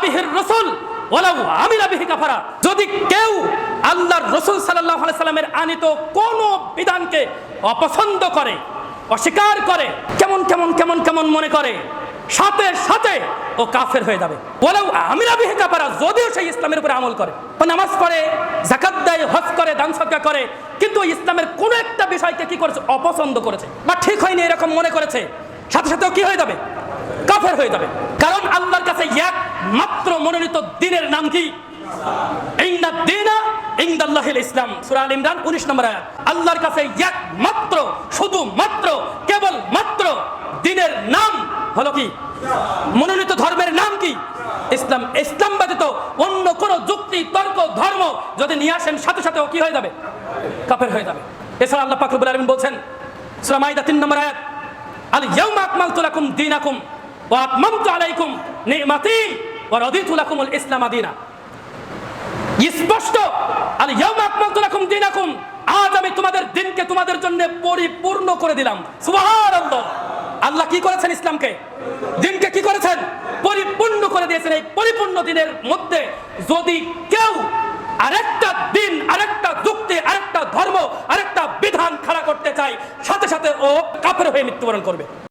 বিহির রাসূল ওয়ালাউ আমিলা বিহি কাফারা। যদি কেউ আল্লাহর রাসূল সাল্লাল্লাহু আলাইহি সাল্লামের আনিত কোন বিধানকে অপছন্দ করে, অস্বীকার করে, কেমন কেমন কেমন কেমন মনে করে, সাথে সাথে ও কাফের হয়ে যাবে। ওয়ালাউ আমিলা বিহি কাফারা, যদিও সেই ইসলামের উপরে আমল করে, ও নামাজ পড়ে, যাকাত দেয়, হজ করে, দান সদকা করে, কিন্তু ইসলামের কোন একটা বিষয়কে কি করেছে, অপছন্দ করেছে বা ঠিক হয়নি এরকম মনে করেছে, সাথে সাথেও কি হয়ে যাবে, কাফের হয়ে যাবে। কারণ আল্লাহর কাছে একমাত্র মনোনীত দ্বীনের নাম কি? ইন্নাদ দীনা ইনদাল্লাহিল ইসলাম। সূরা আল ইমরান 19 নম্বর আয়াত। আল্লাহর কাছে একমাত্র, শুধুমাত্র, কেবল মাত্র দ্বীনের নাম হলো কি? মনোনীত ধর্মের নাম কি? ইসলাম। ইসলাম ব্যতীত অন্য কোন যুক্তি, তর্ক, ধর্ম যদি নিয়ে আসেন, সাথে সাথেও কি হয়ে যাবে, কাফের হয়ে যাবে। এছাড়া আল্লাহ পাক রব্বুল আলামিন বলছেন সূরা মাইদা 3 নম্বর আয়াত, আল ইয়াউমা আকমালতু লাকুম দীনাকুম ওয়া আতমামতু আলাইকুম নি'মাতি ওয়া রাদিতু লাকুমুল ইসলাম দীনা। স্পষ্ট, আল ইয়াউমা আকমালতু লাকুম দীনাকুম, আজ আমি তোমাদের দিনকে তোমাদের জন্য পরিপূর্ণ করে দিলাম। সুবহানাল্লাহ। আল্লাহ কি করেছেন? ইসলামকে, দিনকে কি করেছেন? পরিপূর্ণ করে দিয়েছেন। এই পরিপূর্ণ দিনের মধ্যে যদি কেউ আরেকটা দিন, আরেকটা যুক্তি, আরেকটা ধর্ম, আরেকটা বিধান খাড়া করতে চায়, সাথে সাথে ও কাফের হয়ে মৃত্যুবরণ করবে।